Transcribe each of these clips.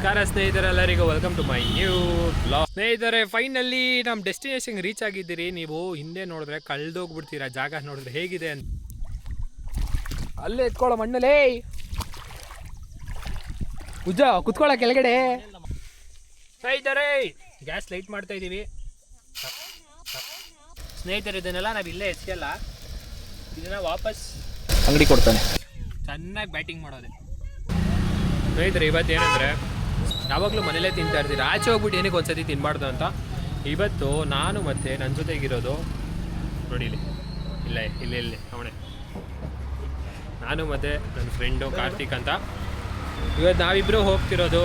ನಮಸ್ಕಾರ ಸ್ನೇಹಿತರೆಲ್ಲರಿಗೂ welcome to my new blog. ಸ್ನೇಹಿತರೆ, ಫೈನಲಿ ನಮ್ಮ ಡೆಸ್ಟಿನೇಷನ್ ರೀಚ್ ಆಗಿದ್ದೀರಿ. ನೀವು ಹಿಂದೆ ನೋಡಿದ್ರೆ ಕಳೆದೋಗ್ಬಿಡ್ತೀರಾ ಜಾಗ ನೋಡಿದ್ರೆ ಹೇಗಿದೆ ಅಂತ. ಅಲ್ಲೇ ಎತ್ಕೊಳ್ಳೋ ಮಣ್ಣಲ್ಲೇ ಉಜ್ಜ ಕುತ್ಕೊಳ್ಳೋ ಕೆಳಗಡೆ. ಸ್ನೇಹಿತರೆ, ಗ್ಯಾಸ್ ಲೈಟ್ ಮಾಡ್ತಾ ಇದ್ದೀವಿ. ಸ್ನೇಹಿತರೆ, ಇದನ್ನೆಲ್ಲ ನಾವು ಇಲ್ಲೇ ಎತ್ಕಲ್ಲ, ಇದನ್ನ ವಾಪಸ್ ಅಂಗಡಿ ಕೊಡ್ತಾನೆ. ಚೆನ್ನಾಗಿ ಬ್ಯಾಟಿಂಗ್ ಮಾಡೋದೆ. ಸ್ನೇಹಿತರೆ, ಇವತ್ತೇನೆಂದರೆ ಯಾವಾಗಲೂ ಮನೇಲೇ ತಿಂತಾ ಇರ್ತೀರ, ಆಚೆ ಹೋಗ್ಬಿಟ್ಟು ಏನಕ್ಕೆ ಒಂದ್ಸತಿ ತಿನ್ನಬಾರ್ದು ಅಂತ ಇವತ್ತು ನಾನು ಮತ್ತು ನನ್ನ ಜೊತೆಗಿರೋದು ನೋಡಿ ಇಲ್ಲಿ ಅವನೇ, ನಾನು ಮತ್ತು ನನ್ನ ಫ್ರೆಂಡು ಕಾರ್ತಿಕ್ ಅಂತ. ಇವತ್ತು ನಾವಿಬ್ಬರು ಹೋಗ್ತಿರೋದು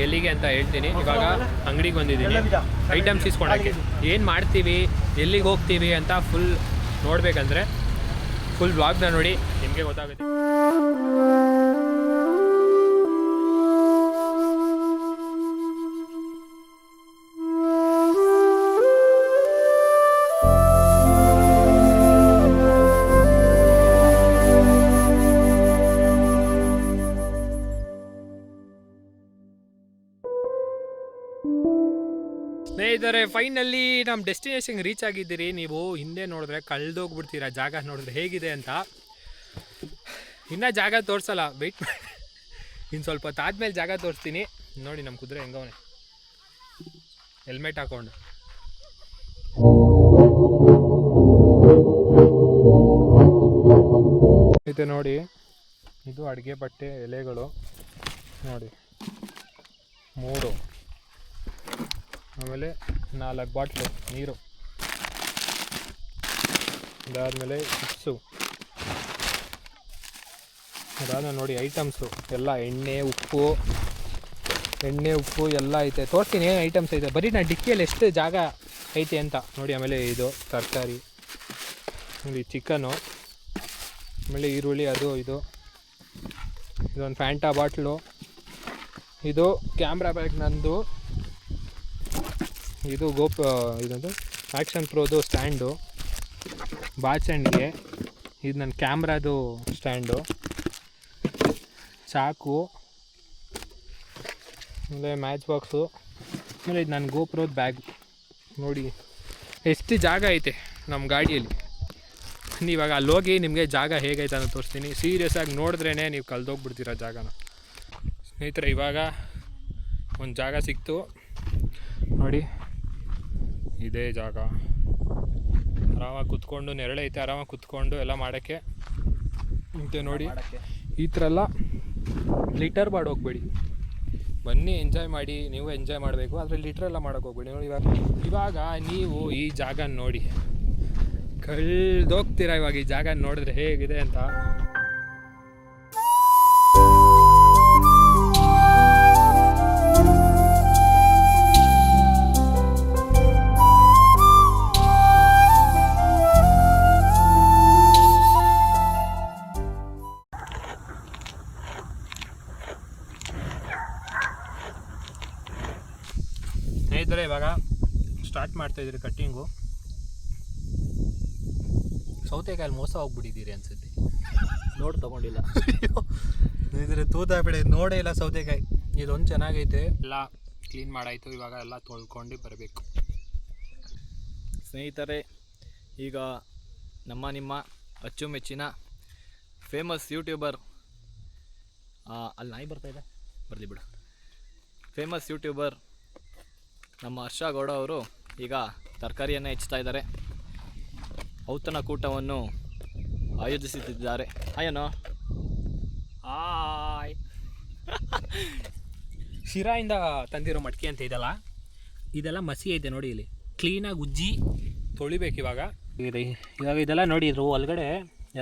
ಎಲ್ಲಿಗೆ ಅಂತ ಹೇಳ್ತೀನಿ. ಇವಾಗ ಅಂಗಡಿಗೆ ಬಂದಿದ್ದೀನಿ ಐಟಮ್ಸ್ ಇಸ್ಕೊಳಕ್ಕೆ. ಏನು ಮಾಡ್ತೀವಿ, ಎಲ್ಲಿಗೆ ಹೋಗ್ತೀವಿ ಅಂತ ಫುಲ್ ನೋಡಬೇಕಂದ್ರೆ ಫುಲ್ ವ್ಲಾಗ್ನ ನೋಡಿ, ನಿಮಗೆ ಗೊತ್ತಾಗುತ್ತೆ. ಸ್ನೇಹಿತರೆ, ಫೈನಲಿ ನಮ್ಮ ಡೆಸ್ಟಿನೇಷನ್ಗೆ ರೀಚ್ ಆಗಿದ್ದೀರಿ. ನೀವು ಹಿಂದೆ ನೋಡಿದ್ರೆ ಕಳೆದೋಗ್ಬಿಡ್ತೀರಾ ಜಾಗ ನೋಡಿದ್ರೆ ಹೇಗಿದೆ ಅಂತ. ಇನ್ನೂ ಜಾಗ ತೋರಿಸಲ್ಲ, ವೆಯ್ಟ್ ಮಾಡಿ, ಇನ್ನು ಸ್ವಲ್ಪ ಹೊತ್ತು ಆದಮೇಲೆ ಜಾಗ ತೋರಿಸ್ತೀನಿ. ನೋಡಿ ನಮ್ಮ ಕುದುರೆ ಹೆಂಗವನೆ ಹೆಲ್ಮೆಟ್ ಹಾಕೊಂಡು. ಇದು ನೋಡಿ, ಇದು ಅಡುಗೆ ಬಟ್ಟೆ ಎಲೆಗಳು ನೋಡಿ 3, ಆಮೇಲೆ 4 ಬಾಟ್ಲು ನೀರು, ಅದಾದಮೇಲೆ ಚಿಪ್ಸು, ಅದಾದಮೇಲೆ ನೋಡಿ ಐಟಮ್ಸು ಎಲ್ಲ ಎಣ್ಣೆ ಉಪ್ಪು ಎಲ್ಲ ಐತೆ. ತೋರಿಸ್ತೀನಿ ಏನು ಐಟಮ್ಸ್ ಐತೆ, ಬರೀ ನಾನು ಡಿಕ್ಕಿಯಲ್ಲಿ ಎಷ್ಟು ಜಾಗ ಐತೆ ಅಂತ ನೋಡಿ. ಆಮೇಲೆ ಇದು ತರಕಾರಿ, ನೋಡಿ ಚಿಕನು, ಆಮೇಲೆ ಈರುಳ್ಳಿ, ಅದು ಇದೊಂದು ಫ್ಯಾಂಟಾ ಬಾಟ್ಲು, ಇದು ಕ್ಯಾಮ್ರಾ ಬ್ಯಾಗ್ ನಂದು, ಇದು ಇದೊಂದು ಆ್ಯಕ್ಷನ್ ಪ್ರೋದು ಸ್ಟ್ಯಾಂಡು ಬಾಚ್ ಸ್ಟ್ಯಾಂಡ್ಗೆ, ಇದು ನನ್ನ ಕ್ಯಾಮ್ರಾದು ಸ್ಟ್ಯಾಂಡು, ಚಾಕು, ಆಮೇಲೆ ಮ್ಯಾಚ್ ಬಾಕ್ಸು, ಆಮೇಲೆ ಇದು ನನ್ನ ಗೋಪ್ರೋದು ಬ್ಯಾಗ್. ನೋಡಿ ಎಷ್ಟು ಜಾಗ ಐತೆ ನಮ್ಮ ಗಾಡಿಯಲ್ಲಿ. ಇವಾಗ ಅಲ್ಲಿ ಹೋಗಿ ನಿಮಗೆ ಜಾಗ ಹೇಗೈತೆ ಅಂತ ತೋರಿಸ್ತೀನಿ. ಸೀರಿಯಸ್ ಆಗಿ ನೋಡಿದ್ರೇ ನೀವು ಕಳೆದೋಗ್ಬಿಡ್ತೀರ ಜಾಗನ. ಸ್ನೇಹಿತರೆ, ಇವಾಗ ಒಂದು ಜಾಗ ಸಿಕ್ತು ನೋಡಿ, ಇದೇ ಜಾಗ. ಆರಾಮಾಗಿ ಕುತ್ಕೊಂಡು, ನೆರಳೈತೆ, ಆರಾಮಾಗಿ ಕುತ್ಕೊಂಡು ಎಲ್ಲ ಮಾಡೋಕ್ಕೆ. ಮತ್ತು ನೋಡಿ, ಈ ಥರ ಎಲ್ಲ ಲಿಟರ್ ಮಾಡಿ ಹೋಗ್ಬೇಡಿ, ಬನ್ನಿ ಎಂಜಾಯ್ ಮಾಡಿ. ನೀವು ಎಂಜಾಯ್ ಮಾಡಬೇಕು, ಆದರೆ ಲಿಟ್ರೆಲ್ಲ ಮಾಡೋಕ್ಕೆ ಹೋಗ್ಬೇಡಿ. ನೋಡಿ ಇವಾಗ ನೀವು ಈ ಜಾಗ ನೋಡಿ ಕಳೆದೋಗ್ತೀರಾ. ಇವಾಗ ಈ ಜಾಗ ನೋಡಿದ್ರೆ ಹೇಗಿದೆ ಅಂತ. ಸ್ನೇಹಿತರೆ, ಇವಾಗ ಸ್ಟಾರ್ಟ್ ಮಾಡ್ತಾಯಿದ್ರಿ ಕಟ್ಟಿಂಗು. ಸೌತೆಕಾಯಲ್ಲಿ ಮೋಸ ಹೋಗ್ಬಿಟ್ಟಿದ್ದೀರಿ ಅನ್ಸುತ್ತೆ. ನೋಡಿ ತೊಗೊಂಡಿಲ್ಲ ಸ್ನೇಹಿತರೆ, ತೂತಾಗ್ಬಿಡಿ, ನೋಡೇ ಇಲ್ಲ ಸೌತೆಕಾಯಿ. ಇದೊಂದು ಚೆನ್ನಾಗೈತೆ, ಎಲ್ಲ ಕ್ಲೀನ್ ಮಾಡಾಯಿತು. ಇವಾಗ ಎಲ್ಲ ತೊಳ್ಕೊಂಡು ಬರಬೇಕು. ಸ್ನೇಹಿತರೆ, ಈಗ ನಿಮ್ಮ ಅಚ್ಚುಮೆಚ್ಚಿನ ಫೇಮಸ್ ಯೂಟ್ಯೂಬರ್, ಅಲ್ಲಿ ನಾಯಿ ಬರ್ತಾಯಿದೆ, ಬರಲಿ ಬಿಡು. ಫೇಮಸ್ ಯೂಟ್ಯೂಬರ್ ನಮ್ಮ ಹರ್ಷ ಗೌಡ ಅವರು ಈಗ ತರಕಾರಿಯನ್ನು ಹೆಚ್ಚುತ್ತಾ ಇದ್ದಾರೆ. ಔತಣ ಕೂಟವನ್ನು ಆಯೋಜಿಸುತ್ತಿದ್ದಾರೆ. ಆಯನೋ ಆಯ್ ಶಿರಾಯಿಂದ ತಂದಿರೋ ಮಟ್ಕೆ ಅಂತ ಇದೆಲ್ಲ ಮಸಿ ಐತೆ ನೋಡಿ. ಇಲ್ಲಿ ಕ್ಲೀನಾಗಿ ಉಜ್ಜಿ ತೊಳಿಬೇಕು. ಇವಾಗ ಇದೆಲ್ಲ ನೋಡಿ, ಇದ್ರ ಒಳಗಡೆ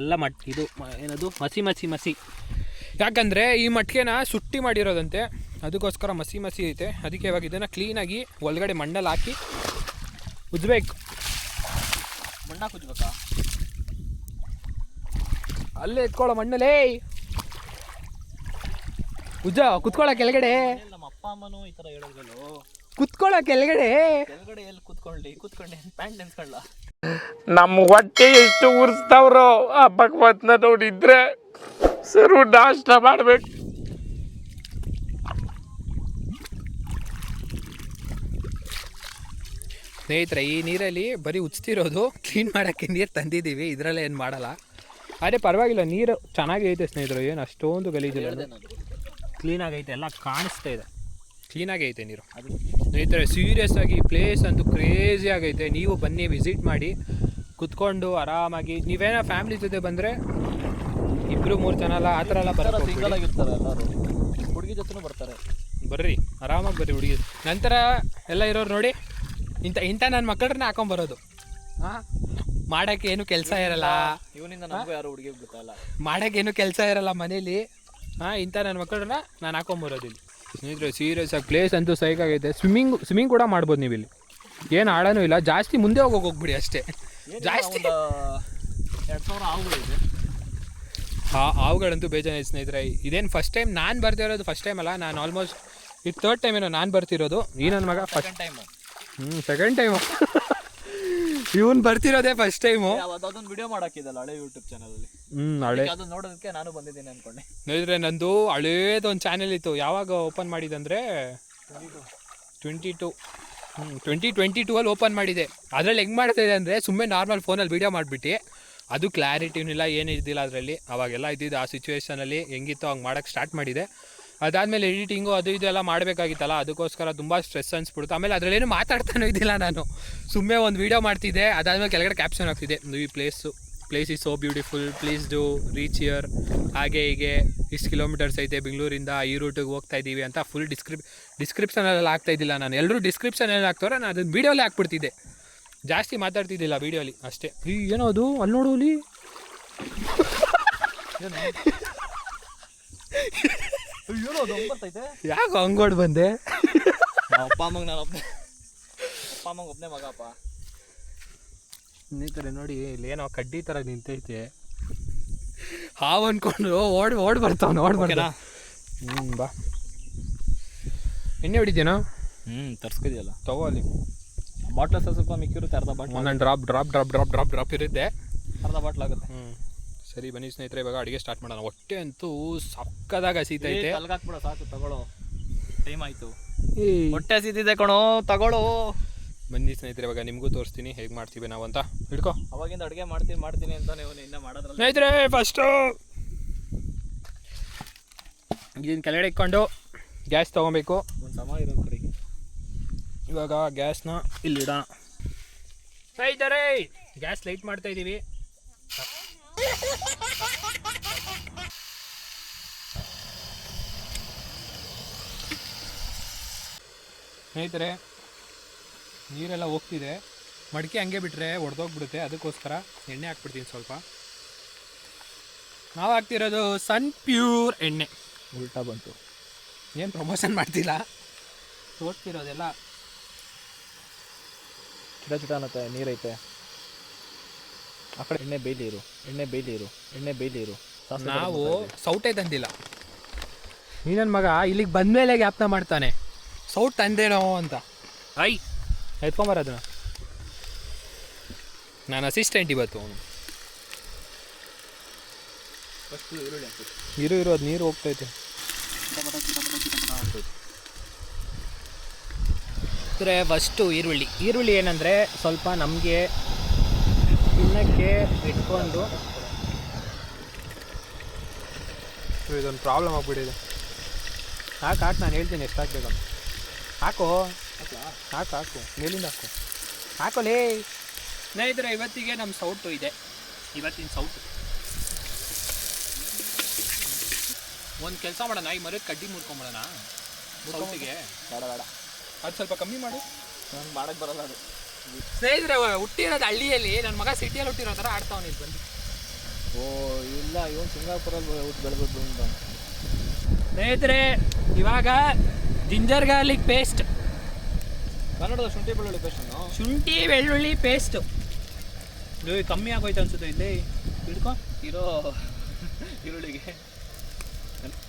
ಎಲ್ಲ ಇದು ಏನದು ಮಸಿ. ಯಾಕಂದರೆ ಈ ಮಟ್ಕೆನ ಸುಟ್ಟಿ ಮಾಡಿರೋದಂತೆ, ಅದಕ್ಕೋಸ್ಕರ ಮಸಿ ಐತೆ. ಅದಕ್ಕೆ ಇವಾಗ ಇದನ್ನು ಕ್ಲೀನಾಗಿ ಒಳಗಡೆ ಮಣ್ಣಲ್ಲಿ ಹಾಕಿ ಉಜ್ಬೇಕು. ಮಣ್ಣಾಕಿ ಉಜ್ಬೇಕಾ? ಅಲ್ಲೇ ಎತ್ಕೊಳ್ಳೋ ಮಣ್ಣಲ್ಲೇ ಉಜ್ಜ ಕುತ್ಕೊಳ್ಳೋ ಕೆಳಗಡೆ. ನಮ್ಮ ಅಪ್ಪ ಅಮ್ಮನೂ ಈ ಥರ ಹೇಳೋದು, ಕುತ್ಕೊಳ್ಳೋ ಕೆಳಗಡೆ ಎಲ್ಲಿ ಕುತ್ಕೊಂಡು ಪ್ಯಾಂಟ್ ನೆನ್ಸ್ಕೊಳ್ಳ. ನಮ್ಮ ಹೊಟ್ಟೆ ಎಷ್ಟು ಉರಿಸ್ತಾವ್ರೋ ಆ ಭಗವತ್ನ ನೋಡಿದ್ರೆ ಸರು ನಾಷ್ಟ ಮಾಡ್ಬೇಕು. ಸ್ನೇಹಿತರೆ ಈ ನೀರಲ್ಲಿ ಬರೀ ಉಚ್ತಿರೋದು, ಕ್ಲೀನ್ ಮಾಡೋಕ್ಕೆ ನೀರು ತಂದಿದ್ದೀವಿ, ಇದರಲ್ಲೇ ಏನು ಮಾಡಲ್ಲ. ಅದೇ ಪರವಾಗಿಲ್ಲ, ನೀರು ಚೆನ್ನಾಗೈತೆ ಸ್ನೇಹಿತರು, ಏನು ಅಷ್ಟೊಂದು ಗಲೀಜಿಲ್ಲ, ಕ್ಲೀನಾಗೈತೆ, ಎಲ್ಲ ಕಾಣಿಸ್ತಾ ಇದೆ, ಕ್ಲೀನಾಗೈತೆ ನೀರು. ಸ್ನೇಹಿತರೆ ಸೀರಿಯಸ್ ಆಗಿ ಪ್ಲೇಸ್ ಅಂತೂ ಕ್ರೇಜಿ ಆಗೈತೆ. ನೀವು ಬನ್ನಿ, ವಿಸಿಟ್ ಮಾಡಿ, ಕುತ್ಕೊಂಡು ಆರಾಮಾಗಿ. ನೀವೇನೋ ಫ್ಯಾಮಿಲಿ ಜೊತೆ ಬಂದರೆ 2-3 ಜನ ಅಲ್ಲ, ಆ ಥರ ಎಲ್ಲ ಸಿಂಗಲ್ ಆಗಿರ್ತಾರೆ ಎಲ್ಲರೂ, ಹುಡುಗಿ ಜೊತೆನೂ ಬರ್ತಾರೆ. ಬರ್ರಿ ಆರಾಮಾಗಿ ಬರ್ರಿ ಹುಡುಗಿ. ನಂತರ ಎಲ್ಲ ಇರೋರು ನೋಡಿ, ಇಂಥ ನನ್ನ ಮಕ್ಕಳನ್ನ ಹಾಕೊಂಬರೋದು. ಹಾಂ, ಮಾಡೋಕ್ಕೆ ಏನು ಕೆಲಸ ಇರಲ್ಲ, ಇವನಿಂದ ನಮಗೂ ಯಾರು ಹುಡುಗಿ ಗೊತ್ತಲ್ಲ, ಮಾಡೋಕ್ಕೇನು ಕೆಲಸ ಇರಲ್ಲ ಮನೇಲಿ. ಹಾಂ, ಇಂಥ ನನ್ನ ಮಕ್ಕಳನ್ನ ನಾನು ಹಾಕೊಂಬರೋದು ಇಲ್ಲಿ. ಸ್ನೇಹಿತರೆ ಸೀರಿಯಸ್ ಆಗಿ ಪ್ಲೇಸ್ ಅಂತೂ ಸೈಕಾಗೈತೆ. ಸ್ವಿಮ್ಮಿಂಗ್ ಕೂಡ ಮಾಡ್ಬೋದು ನೀವು ಇಲ್ಲಿ, ಏನು ಆಡೋನೂ ಇಲ್ಲ. ಜಾಸ್ತಿ ಮುಂದೆ ಹೋಗ್ಬಿಡಿ ಅಷ್ಟೇ, ಜಾಸ್ತಿ 2000 ಆವುಗಳಿದೆ. ಆವುಗಳಂತೂ ಬೇಜಾನೈತೆ ಸ್ನೇಹಿತರೆ. ಇದೇನು ಫಸ್ಟ್ ಟೈಮ್ ನಾನು ಬರ್ತಿರೋದು, ಫಸ್ಟ್ ಟೈಮ್ ಅಲ್ಲ, ನಾನು ಆಲ್ಮೋಸ್ಟ್ ಇದು 3rd ಟೈಮ್ ಏನೋ ನಾನು ಬರ್ತಿರೋದು. ಈ ನನ್ನ ಮಗ ಫಸ್ಟ್ ಟೈಮು. ಸೆಕೆಂಡ್ ಟೈಮು ಇವನು ಬರ್ತಿರೋದೇ ಫಸ್ಟ್ ಟೈಮು. ಅದೊಂದು ವಿಡಿಯೋ ಮಾಡಾಕಿದ್ದಲ್ಲ ಹಳೆ ಯೂಟ್ಯೂಬ್ ಚಾನಲಲ್ಲಿ. ಹಳೆ ಅದನ್ನ ನೋಡೋದಕ್ಕೆ ನಾನು ಬಂದಿದ್ದೀನಿ ಅನ್ಕೊಂಡೆ. ನೋಡಿದ್ರೆ ನಂದು ಹಳೇದು ಒಂದು ಚಾನೆಲ್ ಇತ್ತು. ಯಾವಾಗ ಓಪನ್ ಮಾಡಿದಂದರೆ 2022 ಓಪನ್ ಮಾಡಿದೆ. ಅದರಲ್ಲಿ ಹೆಂಗೆ ಮಾಡ್ತಾಯಿದೆ ಅಂದರೆ, ಸುಮ್ಮನೆ ನಾರ್ಮಲ್ ಫೋನಲ್ಲಿ ವೀಡಿಯೋ ಮಾಡಿಬಿಟ್ಟು, ಅದು ಕ್ಲಾರಿಟಿನಿಲ್ಲ, ಏನು ಇದ್ದಿಲ್ಲ ಅದರಲ್ಲಿ. ಅವಾಗೆಲ್ಲ ಇದ್ದಿದ್ದು ಆ ಸಿಚುವೇಷನಲ್ಲಿ ಹೆಂಗಿತ್ತು ಹಂಗೆ ಮಾಡೋಕ್ಕೆ ಸ್ಟಾರ್ಟ್ ಮಾಡಿದೆ. ಅದಾದಮೇಲೆ ಎಡಿಟಿಂಗು ಅದು ಇದೆಲ್ಲ ಮಾಡಬೇಕಾಗಿತ್ತಲ್ಲ, ಅದಕ್ಕೋಸ್ಕರ ತುಂಬ ಸ್ಟ್ರೆಸ್ ಅನಿಸ್ಬಿಡ್ತು. ಆಮೇಲೆ ಅದರಲ್ಲೇನು ಮಾತಾಡ್ತಾನೂ ಇದ್ದಿಲ್ಲ ನಾನು, ಸುಮ್ಮನೆ ಒಂದು ವೀಡಿಯೋ ಮಾಡ್ತಿದ್ದೆ. ಅದಾದಮೇಲೆ ಕೆಳಗಡೆ ಕ್ಯಾಪ್ಷನ್ ಹಾಕ್ತಿದ್ದೆ, ಈ place is so beautiful, please do reach here, ಹಾಗೆ ಹೀಗೆ, ಇಷ್ಟು ಕಿಲೋಮೀಟರ್ಸ್ ಐತೆ ಬೆಂಗಳೂರಿಂದ, ಈ ರೂಟಿಗೆ ಹೋಗ್ತಾ ಇದ್ದೀವಿ ಅಂತ ಫುಲ್ ಡಿಸ್ಕ್ರಿಪ್ಷನಲ್ಲಿ ಹಾಕ್ತಾಯಿದ್ದಿಲ್ಲ ನಾನು. ಎಲ್ಲರೂ ಡಿಸ್ಕ್ರಿಪ್ಷನಲ್ಲಿ ಹಾಕ್ತವ್ರೆ, ನಾನು ಅದನ್ನು ವೀಡಿಯೋಲ್ಲೇ ಹಾಕ್ಬಿಡ್ತಿದ್ದೆ, ಜಾಸ್ತಿ ಮಾತಾಡ್ತಿದ್ದಿಲ್ಲ ವೀಡಿಯೋಲಿ ಅಷ್ಟೇ. ಏನೋ ಅದು ಅಲ್ಲಿ ನೋಡು, ಅಲ್ಲಿ ಯಾಕೆ ಹಂಗೋಡ್ ಬಂದೆ? ಅಪ್ಪ ಅಮ್ಮಂಗೆ ಒಬ್ಬನೇ ಮಗಪ್ಪ. ಸ್ನೇಹಿತರೆ ನೋಡಿ, ಇಲ್ಲಿ ಏನೋ ಕಡ್ಡಿ ಥರ ನಿಂತೈತೆ, ಹಾವು ಅಂದ್ಕೊಂಡು ಓಡ್ ಬರ್ತಾವ. ಬಾ, ಎಣ್ಣೆ ಹೊಡಿದ್ಯೇನೋ? ತರ್ಸ್ಕಿದೆಯಲ್ಲ, ತಗೋ ಅಲ್ಲಿ ಬಾಟ್ಲ ಸ್ವಲ್ಪ ಮಿಕ್ಕಿರುತ್ತೆ, ಅರ್ಧ ಬಾಟ್ಲ್, ಒಂದೊಂದು ಡ್ರಾಪ್ ಇರುತ್ತೆ, ಅರ್ಧ ಬಾಟ್ಲ್ ಆಗುತ್ತೆ. ಸರಿ ಬನ್ನಿ ಸ್ನೇಹಿತರೆ, ಇವಾಗ ಅಡುಗೆ ಸ್ಟಾರ್ಟ್ ಮಾಡೋಣ. ಹೊಟ್ಟೆ ಅಂತೂ ಸಕ್ಕದಾಗ ಹಸಿತೈತೆ. ತಲ್ಗಾಕ್ಬಿಡ ಸಾಕು, ತಗೊಳ್ಳೋ, ಟೈಮ್ ಆಯಿತು. ಹೊಟ್ಟೆ ಹಸಿತಿದೆ ಕಣೋ, ತಗೊಳ್ಳೋ. ಬನ್ನಿ ಸ್ನೇಹಿತರೆ, ಇವಾಗ ನಿಮಗೂ ತೋರಿಸ್ತೀನಿ ಹೇಗೆ ಮಾಡ್ತೀವಿ ನಾವು ಅಂತ. ಹಿಡ್ಕೊ. ಅವಾಗಿಂದ ಅಡುಗೆ ಮಾಡ್ತೀನಿ ಅಂತ ನೀವು ಇನ್ನೂ ಮಾಡೋದ್ರಲ್ಲ. ಸ್ನೇಹಿತರೆ ಫಸ್ಟು ಇದನ್ನು ಕೆಳಗಡೆ ಇಟ್ಕೊಂಡು ಗ್ಯಾಸ್ ತೊಗೊಬೇಕು. ಒಂದು ಸಮ ಇರೋ ಕಡೆಗೆ ಇವಾಗ ಗ್ಯಾಸ್ನ ಇಲ್ಲಿಡೋಣ. ಸ್ನೇಹಿತರೆ ಗ್ಯಾಸ್ ಲೈಟ್ ಮಾಡ್ತಾ ಇದ್ದೀವಿ. ಸ್ನೇಹಿತರೆ ನೀರೆಲ್ಲ ಹೋಗ್ತಿದೆ, ಮಡಿಕೆ ಹಂಗೆ ಬಿಟ್ಟರೆ ಒಡೆದೋಗ್ಬಿಡುತ್ತೆ, ಅದಕ್ಕೋಸ್ಕರ ಎಣ್ಣೆ ಹಾಕ್ಬಿಡ್ತೀನಿ ಸ್ವಲ್ಪ. ನಾವು ಹಾಕ್ತಿರೋದು ಸನ್ ಪ್ಯೂರ್ ಎಣ್ಣೆ. ಉಲ್ಟಾ ಬಂತು, ಏನು ಪ್ರಮೋಷನ್ ಮಾಡ್ತಿಲ್ಲ, ತೋರಿಸ್ತಿರೋದೆಲ್ಲ. ಚಿಟ ಅನ್ನತ್ತೆ, ನೀರೈತೆ ಆ ಕಡೆ. ಎಣ್ಣೆ ಬೇಯ್ಲಿ ಇರು. ನಾವು ಸೌಟೇ ತಂದಿಲ್ಲ. ನೀ ನನ್ನ ಮಗ ಇಲ್ಲಿಗೆ ಬಂದಮೇಲೆ ಜ್ಞಾಪನ ಮಾಡ್ತಾನೆ ಸೌಟ್ ತಂದೇನೋ ಅಂತ. ಎತ್ಕೊಂಬರೋದನ್ನ ನಾನು ಅಸಿಸ್ಟೆಂಟ್ ಇವತ್ತು. ಅವನು ಫಸ್ಟು ಈರುಳ್ಳಿ ಹಾಕಿ, ಅದು ನೀರು ಹೋಗ್ತೈತೆ. ಫಸ್ಟು ಈರುಳ್ಳಿ ಏನಂದರೆ ಸ್ವಲ್ಪ ನಮಗೆ ತಿನ್ನಕ್ಕೆ ಇಟ್ಕೊಂಡು. ಇದೊಂದು ಪ್ರಾಬ್ಲಮ್ ಆಗ್ಬಿಟ್ಟಿದೆ. ಹಾಕು ನಾನು ಹೇಳ್ತೀನಿ ಎಷ್ಟು ಹಾಕ್ಬೇಕಂತ. ಹಾಕು ಮೇಲಿಂದ ಹಾಕೋಲೇ. ಸ್ನೇಹಿತರೆ ಇವತ್ತಿಗೆ ನಮ್ಮ ಸೌಟು ಇದೆ, ಇವತ್ತಿನ ಸೌಟು. ಒಂದು ಕೆಲಸ ಮಾಡೋಣ, ಈ ಮರದ ಕಡ್ಡಿ ಮುರ್ಕೊಂಬಿಡೋಣ ಸೌಟಿಗೆ. ಬೇಡ ಅದು ಸ್ವಲ್ಪ ಕಮ್ಮಿ ಮಾಡು, ನಂಗೆ ಮಾಡೋಕ್ಕೆ ಬರಲ್ಲ ಅದು. ಸ್ನೇಹಿತರೆ ಹುಟ್ಟಿರೋದು ಹಳ್ಳಿಯಲ್ಲಿ, ನನ್ನ ಮಗ ಸಿಟಿಯಲ್ಲಿ ಹುಟ್ಟಿರೋ ಥರ ಆಡ್ತಾವನು ಇಲ್ಲಿ ಬಂದು. ಓ ಇಲ್ಲ, ಇವನು ಸಿಂಗಾಪುರಲ್ಲಿ ಬೆಳೆದದ್ದು ಅಂತ. ಸ್ನೇಹಿತರೆ ಇವಾಗ ಜಿಂಜರ್ ಗಾರ್ಲಿಕ್ ಪೇಸ್ಟ್, ಕನ್ನಡದ ಶುಂಠಿ ಬೆಳ್ಳುಳ್ಳಿ ಪೇಸ್ಟು ಕಮ್ಮಿ ಆಗೋಯ್ತು ಅನ್ಸುತ್ತೆ. ಇಲ್ಲಿ ಹಿಡ್ಕೊ ಇರೋ ಈರುಳ್ಳಿಗೆ.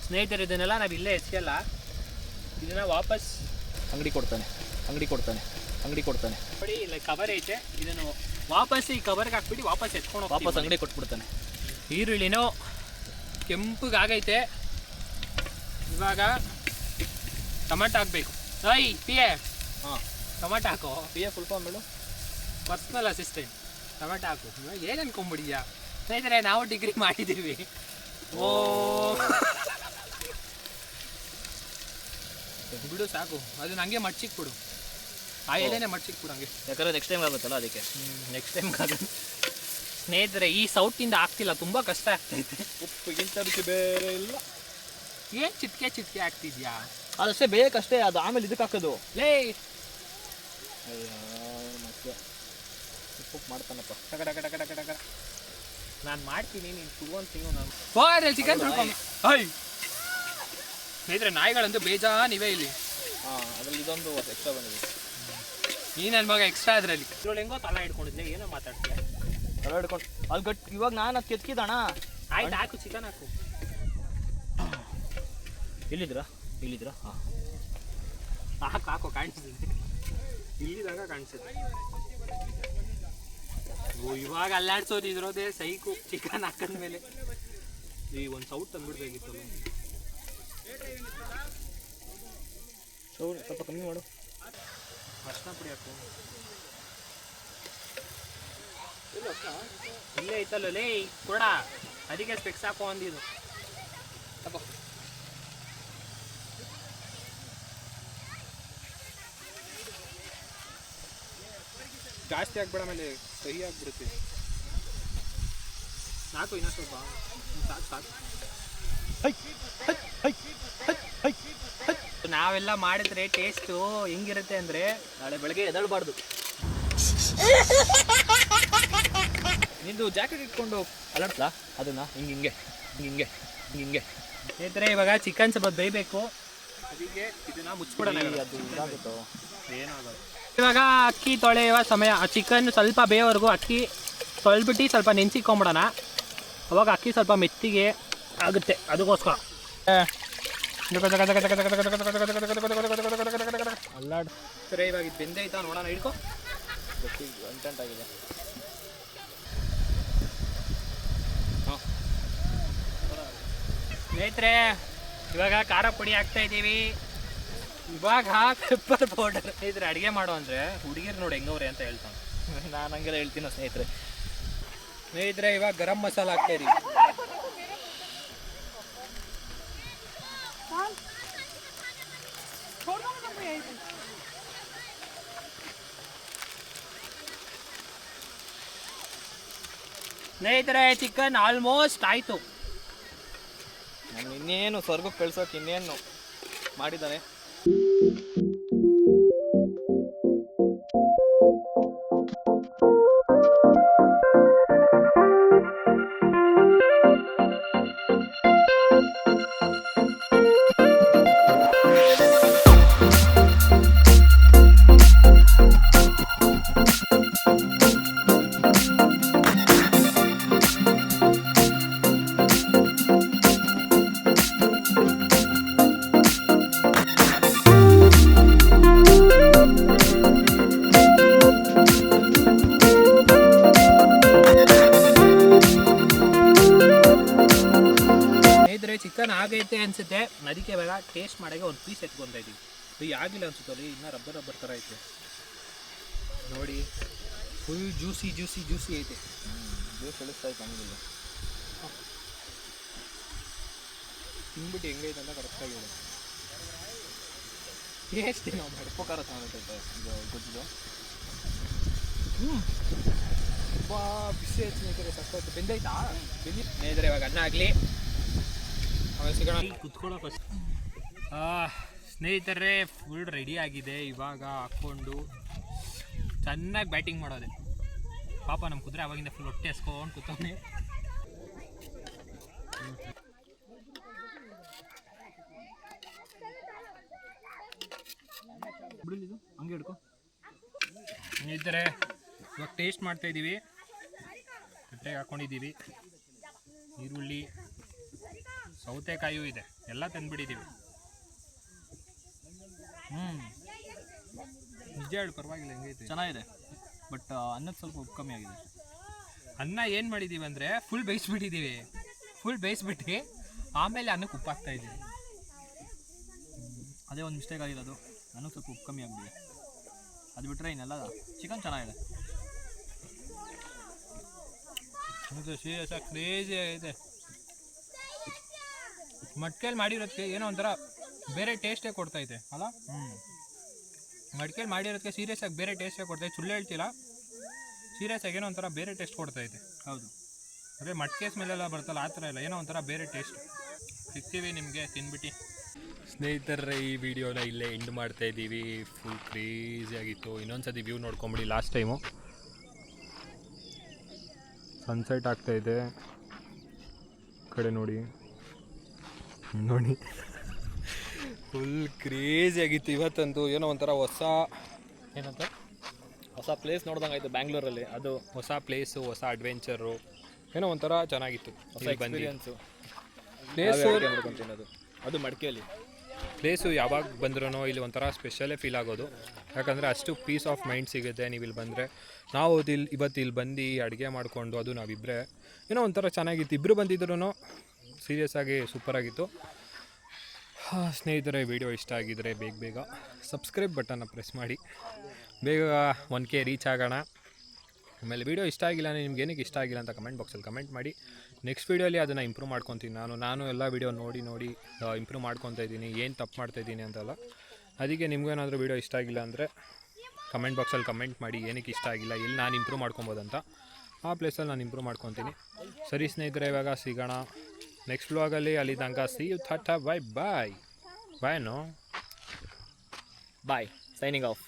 ಸ್ನೇಹಿತರೆ ಇದನ್ನೆಲ್ಲ ನಾವು ಇಲ್ಲೇ ಎಸ್ಕಲ್ಲ, ಇದನ್ನು ವಾಪಸ್ ಅಂಗಡಿ ಕೊಡ್ತಾನೆ ನೋಡಿ. ಇಲ್ಲ ಕವರ್ ಐತೆ, ಇದನ್ನು ವಾಪಸ್ ಈ ಕವರ್ಗೆ ಹಾಕ್ಬಿಟ್ಟು ವಾಪಸ್ ಎತ್ಕೊಂಡು ವಾಪಸ್ ಅಂಗಡಿ ಕೊಟ್ಬಿಡ್ತಾನೆ. ಈರುಳ್ಳಿನೂ ಕೆಂಪಗಾಗೈತೆ. ಇವಾಗ ಟೊಮೆಟೊ ಹಾಕಬೇಕು. ಹಾಂ ಟೊಮೆಟೊ ಹಾಕೋ. ಪಿ ಎ ಫುಲ್ ಫಾರ್ಮ್ ಹೇಳು. ಪರ್ಸ್ನಲ್ ಅಸಿಸ್ಟೆಂಟ್ ಟೊಮೆಟೊ ಹಾಕು ಏನು ಅನ್ಕೊಂಬಿಡಿಯಾ ಸ್ನೇಹಿತರೆ ನಾವು ಡಿಗ್ರಿ ಮಾಡಿದ್ದೀವಿ ಓ ಬಿಡು ಸಾಕು ಅದನ್ನ ಹಂಗೆ ಮಡ್ಚಿಕ್ಬಿಡು ಆ ಎಲೆನೇ ಮಡ್ಚಿಕ್ಬಿಡು ಹಂಗೆ ಯಾಕಂದ್ರೆ ನೆಕ್ಸ್ಟ್ ಟೈಮ್ ಆಗುತ್ತಲ್ಲ ಅದಕ್ಕೆ. ನೆಕ್ಸ್ಟ್ ಟೈಮ್ ಆಗುತ್ತೆ ಸ್ನೇಹಿತರೆ. ಈ ಸೌಟಿಂದ ಆಗ್ತಿಲ್ಲ, ತುಂಬ ಕಷ್ಟ ಆಗ್ತೈತೆ. ಉಪ್ಪಿಗಿಂತ ರುಚಿ ಬೇರೆ ಇಲ್ಲ. ಏನು ಚಿಟ್ಕೆ ಆಗ್ತಿದ್ಯಾ? ಅದಷ್ಟೇ ಬೇಕಷ್ಟೇ, ಅದು ಆಮೇಲೆ ಇದಕ್ಕೆ ಹಾಕೋದು. ಲೇ ಮತ್ತೆ ಉಪ್ಪು ಮಾಡ್ತಾನಪ್ಪ. ನಾನು ಮಾಡ್ತೀನಿ, ನೀನು ತಗೊಂತೀನಿ. ನಾನು ಹೋದ್ರೆ ಚಿಕನ್ ಸ್ನೇಹಿತರೆ ನಾಯಿಗಳಂತೂ ಬೇಜಾನಿವೆ ಇಲ್ಲಿ. ಅದ್ರಲ್ಲಿ ಇದೊಂದು ಎಕ್ಸ್ಟ್ರಾ ಬಂದಿದೆ. ನೀ ನನ್ನ ಮಗ ಎಕ್ಸ್ಟ್ರಾ ಅದರಲ್ಲಿ ಇದ್ರೊಳಗೆ ಹೆಂಗೋ ತಲೆ ಹಿಡ್ಕೊಂಡಿದ್ದೆ, ಏನೋ ಮಾತಾಡ್ತೀಯ? ತಲೆ ಹಿಡ್ಕೊಂಡು ಅಲ್ಲಿ ಗಟ್ಟಿ. ಇವಾಗ ನಾನು ಅದು ಕೆತ್ಕಿದಣ. ಆಯ್ತು ಹಾಕು, ಚಿಕನ್ ಹಾಕು. ಇಲ್ಲಿದ್ರಾ? ಹಾಂ ಹಾಕು ಕಾಣಿಸ್ತಿದೆ. ಇಲ್ಲಿದಾಗ ಕಾಣಿಸುತ್ತೆ. ಇವಾಗ ಅಲ್ಲಾಡ್ಸೋದು ಇದ್ರೋದೇ ಸೈಕು ಚಿಕನ್ ಹಾಕಂದ್ಮೇಲೆ. ಈ ಒಂದು ಸೌಟ್ ತಂದ್ಬಿಡ್ಬೇಕಿತ್ತು. ಸ್ವಲ್ಪ ಕಮ್ಮಿ ಮಾಡು. ಅರ್ಶಿನ ಪುಡಿ ಹಾಕು. ಇಲ್ಲೇ ಐತಲ್ಲ ಲೇ ಕೊಡ, ಅದಕ್ಕೆ ಸ್ಪೆಕ್ಸ್ ಹಾಕೋ ಅಂದಿದ್ದು. ತಗೋ. ಜಾಸ್ತಿ ಆಗ್ಬೇಡ, ಆಮೇಲೆ ಕಹಿ ಆಗ್ಬಿಡುತ್ತೆ. ಸಾಕು, ಇನ್ನೂ ಸ್ವಲ್ಪ ಸಾಕು. ನಾವೆಲ್ಲ ಮಾಡಿದ್ರೆ ಟೇಸ್ಟು ಹೆಂಗಿರುತ್ತೆ ಅಂದರೆ ನಾಳೆ ಬೆಳಗ್ಗೆ ಎದಳಬಾರ್ದು. ನಿಂದು ಜಾಕೆಟ್ ಇಟ್ಕೊಂಡು ಅಲರ್ಟ್ಲಾ ಅದನ್ನ ಹಿಂಗೆ ಸ್ನೇಹಿತರೆ ಇವಾಗ ಚಿಕನ್ ಸ್ವಲ್ಪ ಬೇಯಬೇಕು, ಅದಕ್ಕೆ ಇದನ್ನ ಮುಚ್ಚಿಬಿಡೋಣ. ಅದು ಇದಾಗುತ್ತೋ ಏನಾಗೋದು. ಇವಾಗ ಅಕ್ಕಿ ತೊಳೆಯುವ ಸಮಯ. ಚಿಕನ್ ಸ್ವಲ್ಪ ಬೇಯೋವರೆಗೂ ಅಕ್ಕಿ ತೊಳೆದ್ಬಿಟ್ಟು ಸ್ವಲ್ಪ ನೆನೆಸಿಕೊಂಬಿಡೋಣ. ಅವಾಗ ಅಕ್ಕಿ ಸ್ವಲ್ಪ ಮೆತ್ತಿಗೆ ಆಗುತ್ತೆ, ಅದಕ್ಕೋಸ್ಕರ. ಅಲ್ಲಾಡ್ ಸರಿ, ಇವಾಗ ಇದು ಬೆಂದೈತಾ ನೋಡೋಣ. ಹಿಡ್ಕೊ. ಕಂಟೆಂಟ್ ಆಗಿದೆ. ಸ್ನೇಹಿತರೆ ಇವಾಗ ಖಾರ ಪುಡಿ ಹಾಕ್ತಾ ಇದ್ದೀವಿ. ಇವಾಗ ಪೆಪ್ಪರ್ ಪೌಡರ್. ಸ್ನೇಹಿತರೆ ಅಡುಗೆ ಮಾಡೋ ಅಂದರೆ ಹುಡುಗಿರು ನೋಡಿ ಹೆಂಗವ್ರೆ ಅಂತ ಹೇಳ್ತಾನೆ. ನಾನು ಹಂಗೆಲ್ಲ ಹೇಳ್ತೀನ ಸ್ನೇಹಿತರೆ. ಇವಾಗ ಗರಂ ಮಸಾಲ ಹಾಕ್ತಾ ಇದೀವಿ. ಸ್ನೇಹಿತರೆ ಚಿಕನ್ ಆಲ್ಮೋಸ್ಟ್ ಆಯಿತು. ನಾನು ಇನ್ನೇನು ಸ್ವರ್ಗಕ್ಕೆ ಕಳ್ಸೋಕೆ ಇನ್ನೇನು ಮಾಡಿದ್ದಾನೆ. ಚಿಕನ್ ಆಗೈತೆ ಅನ್ಸುತ್ತೆ, ಅದಕ್ಕೆ ಇವಾಗ ಟೇಸ್ಟ್ ಮಾಡೋಕೆ ಒಂದು ಪೀಸ್ ಎತ್ಕೊತಾ ಇದ್ದೀವಿ. ಆಗಿಲ್ಲ ಅನ್ಸುತ್ತೆ ರೀ, ಇನ್ನೂ ರಬ್ಬರ್ ಥರ ಐತೆ ನೋಡಿ. ಫುಲ್ ಜ್ಯೂಸಿ ಐತೆ. ಜ್ಯೂಸ್ ಎಳಿಸ್ತಾ ಇತ್ತು ಹಂಗಿಲ್ಲ. ತಿಂದ್ಬಿಟ್ಟು ಹೆಂಗೈತೆ ಅಂತ ಕರೆಕ್ಟಾಗಿ ಹೇಳಿ. ಟೇಸ್ಟ್ ಏನೋ ಮಾಡಿ ಉಪ್ಪು ಖಾರ ಚೆನ್ನಾಗೈತೆ ಇದು ಗೊಜ್ಜಿದು. ತುಂಬ ಬಿಸಿ ಆಯ್ತು ಸ್ನೇಹಿತರೆ, ಸಕ್ಕತ್ತು. ಬೆಂದೈತಾ? ಸ್ನೇಹಿತರೆ ಇವಾಗ ಅನ್ನ ಆಗಲಿ, ಆಮೇಲೆ ಸಿಗೋಣ. ಕುತ್ಕೊಳ್ಳೋ ಫಸ್ಟ್. ಸ್ನೇಹಿತರೆ ಫುಲ್ ರೆಡಿ ಆಗಿದೆ. ಇವಾಗ ಹಾಕ್ಕೊಂಡು ಚೆನ್ನಾಗಿ ಬ್ಯಾಟಿಂಗ್ ಮಾಡೋದೆ. ಪಾಪ ನಮ್ಮ ಕುದುರೆ ಅವಾಗಿಂದ ಫುಲ್ ಹೊಟ್ಟೆ ಹಸ್ಕೊಂಡು ಕೂತವನೆ. ಬಿಡಲಿದು ಹಂಗೆ ಹಿಡ್ಕೊ. ಸ್ನೇಹಿತರೆ ಇವಾಗ ಟೇಸ್ಟ್ ಮಾಡ್ತಾಯಿದ್ದೀವಿ. ಕಟ್ಟೆಗೆ ಹಾಕ್ಕೊಂಡಿದ್ದೀವಿ. ಈರುಳ್ಳಿ, ಸೌತೆಕಾಯಿಯೂ ಇದೆ, ಎಲ್ಲ ತಂದುಬಿಟ್ಟಿದ್ದೀವಿ. ನಿಜ ಹೇಳಿ, ಪರವಾಗಿಲ್ಲ, ಹೆಂಗೈತೆ? ಚೆನ್ನಾಗಿದೆ. ಬಟ್ ಅನ್ನಕ್ಕೆ ಸ್ವಲ್ಪ ಉಪ್ಪು ಕಮ್ಮಿ ಆಗಿದೆ. ಅನ್ನ ಏನು ಮಾಡಿದ್ದೀವಿ ಅಂದರೆ ಫುಲ್ ಬೇಯಿಸ್ಬಿಟ್ಟಿದ್ದೀವಿ. ಆಮೇಲೆ ಅನ್ನಕ್ಕೆ ಉಪ್ಪು ಹಾಕ್ತಾಯಿದ್ದೀವಿ. ಅದೇ ಒಂದು ಮಿಸ್ಟೇಕ್ ಆಗಿರೋದು, ಅನ್ನಕ್ಕೆ ಸ್ವಲ್ಪ ಉಪ್ಪು ಕಮ್ಮಿ ಆಗಿದೆ. ಅದು ಬಿಟ್ಟರೆ ಇನ್ನೆಲ್ಲ ಚಿಕನ್ ಚೆನ್ನಾಗಿದೆ. ಇದು ಸೀರಿಯಸ್ ಆಗಿ ಕ್ರೇಜಿ ಆಗೈತೆ. ಮಟ್ಕೇಲಿ ಮಾಡಿರೋದಕ್ಕೆ ಏನೋ ಒಂಥರ ಬೇರೆ ಟೇಸ್ಟೇ ಕೊಡ್ತೈತೆ ಅಲ್ಲ. ಮಟ್ಕೇಲಿ ಮಾಡಿರೋದಕ್ಕೆ ಸೀರಿಯಸ್ ಆಗಿ ಬೇರೆ ಟೇಸ್ಟೇ ಕೊಡ್ತೈತೆ. ಸುಳ್ಳು ಹೇಳ್ತಿಲ್ಲ, ಸೀರಿಯಸ್ ಆಗಿ ಏನೋ ಒಂಥರ ಬೇರೆ ಟೇಸ್ಟ್ ಕೊಡ್ತೈತೆ. ಹೌದು, ಅದೇ ಮಟ್ಕೆ ಸ್ಮೆಲ್ಲೆಲ್ಲ ಬರ್ತಲ್ಲ ಆ ಥರ ಇಲ್ಲ, ಏನೋ ಒಂಥರ ಬೇರೆ ಟೇಸ್ಟ್. ಸಿಗ್ತೀವಿ ನಿಮಗೆ ತಿನ್ಬಿಟ್ಟು. ಸ್ನೇಹಿತರೆ, ಈ ವಿಡಿಯೋನ ಇಲ್ಲೇ ಎಂಡ್ ಮಾಡ್ತಾ ಇದ್ದೀವಿ. ಫುಲ್ ಕ್ರೇಜಿಯಾಗಿತ್ತು. ಇನ್ನೊಂದ್ಸತಿ ವ್ಯೂ ನೋಡ್ಕೊಂಬಿಡಿ. ಲಾಸ್ಟ್ ಟೈಮು ಸನ್ಸೆಟ್ ಆಗ್ತಾಯಿದೆ ಕಡೆ ನೋಡಿ ನೋಡಿ. ಫುಲ್ ಕ್ರೇಜಿಯಾಗಿತ್ತು ಇವತ್ತಂತೂ. ಏನೋ ಒಂಥರ ಏನಂತ ಹೊಸ ಪ್ಲೇಸ್ ನೋಡ್ದಂಗೆ ಆಯ್ತು ಬ್ಯಾಂಗ್ಳೂರಲ್ಲಿ. ಅದು ಹೊಸ ಪ್ಲೇಸು, ಹೊಸ ಅಡ್ವೆಂಚರು, ಏನೋ ಒಂಥರ ಚೆನ್ನಾಗಿತ್ತು. ಹೊಸ ಎಕ್ಸ್ಪೀರಿಯನ್ಸು. ಪ್ಲೇಸು ಅದು ಮಡಿಕೇಲಿ ಪ್ಲೇಸು ಯಾವಾಗ ಬಂದ್ರೂ ಇಲ್ಲಿ ಒಂಥರ ಸ್ಪೆಷಲೇ ಫೀಲ್ ಆಗೋದು. ಯಾಕಂದರೆ ಅಷ್ಟು ಪೀಸ್ ಆಫ್ ಮೈಂಡ್ ಸಿಗುತ್ತೆ ನೀವು ಇಲ್ಲಿ ಬಂದರೆ. ನಾವು ಇವತ್ತು ಇಲ್ಲಿ ಬಂದು ಅಡುಗೆ ಮಾಡಿಕೊಂಡು ಅದು ನಾವಿಬ್ಬರೇ ಏನೋ ಒಂಥರ ಚೆನ್ನಾಗಿತ್ತು. ಇಬ್ಬರು ಬಂದಿದ್ರು ಸೀರಿಯಸ್ ಆಗಿ ಸೂಪರಾಗಿತ್ತು. ಸ್ನೇಹಿತರೆ, ವಿಡಿಯೋ ಇಷ್ಟ ಆಗಿದ್ದರೆ ಬೇಗ ಸಬ್ಸ್ಕ್ರೈಬ್ ಬಟನ್ನ ಪ್ರೆಸ್ ಮಾಡಿ. ಬೇಗ 1K ರೀಚ್ ಆಗೋಣ. ಆಮೇಲೆ ವಿಡಿಯೋ ಇಷ್ಟ ಆಗಿಲ್ಲ ಅಂದರೆ ನಿಮ್ಗೆ ಏನಕ್ಕೆ ಇಷ್ಟ ಆಗಿಲ್ಲ ಅಂತ ಕಮೆಂಟ್ ಬಾಕ್ಸಲ್ಲಿ ಕಮೆಂಟ್ ಮಾಡಿ. ನೆಕ್ಸ್ಟ್ ವೀಡಿಯೋಲಿ ಅದನ್ನು ಇಂಪ್ರೂವ್ ಮಾಡ್ಕೊತೀನಿ. ನಾನು ಎಲ್ಲ ವೀಡಿಯೋ ನೋಡಿ ಇಂಪ್ರೂವ್ ಮಾಡ್ಕೊತಾ ಇದ್ದೀನಿ, ಏನು ತಪ್ಪು ಮಾಡ್ತಾಯಿದ್ದೀನಿ ಅಂತಲ್ಲ. ಅದಕ್ಕೆ ನಿಮಗೇನಾದರೂ ವೀಡಿಯೋ ಇಷ್ಟ ಆಗಿಲ್ಲ ಅಂದರೆ ಕಮೆಂಟ್ ಬಾಕ್ಸಲ್ಲಿ ಕಮೆಂಟ್ ಮಾಡಿ ಏನಕ್ಕೆ ಇಷ್ಟ ಆಗಿಲ್ಲ, ಎಲ್ಲಿ ನಾನು ಇಂಪ್ರೂವ್ ಮಾಡ್ಕೊಬೋದಂತ. ಆ ಪ್ಲೇಸಲ್ಲಿ ನಾನು ಇಂಪ್ರೂವ್ ಮಾಡ್ಕೊತೀನಿ. ಸರಿ ಸ್ನೇಹಿತರೆ, ಇವಾಗ ಸಿಗೋಣ ನೆಕ್ಸ್ಟ್ ವ್ಲಾಗಲ್ಲಿ. ಅಲ್ಲಿ ತನಕ see you, tata, bye. Bye no bye, signing of.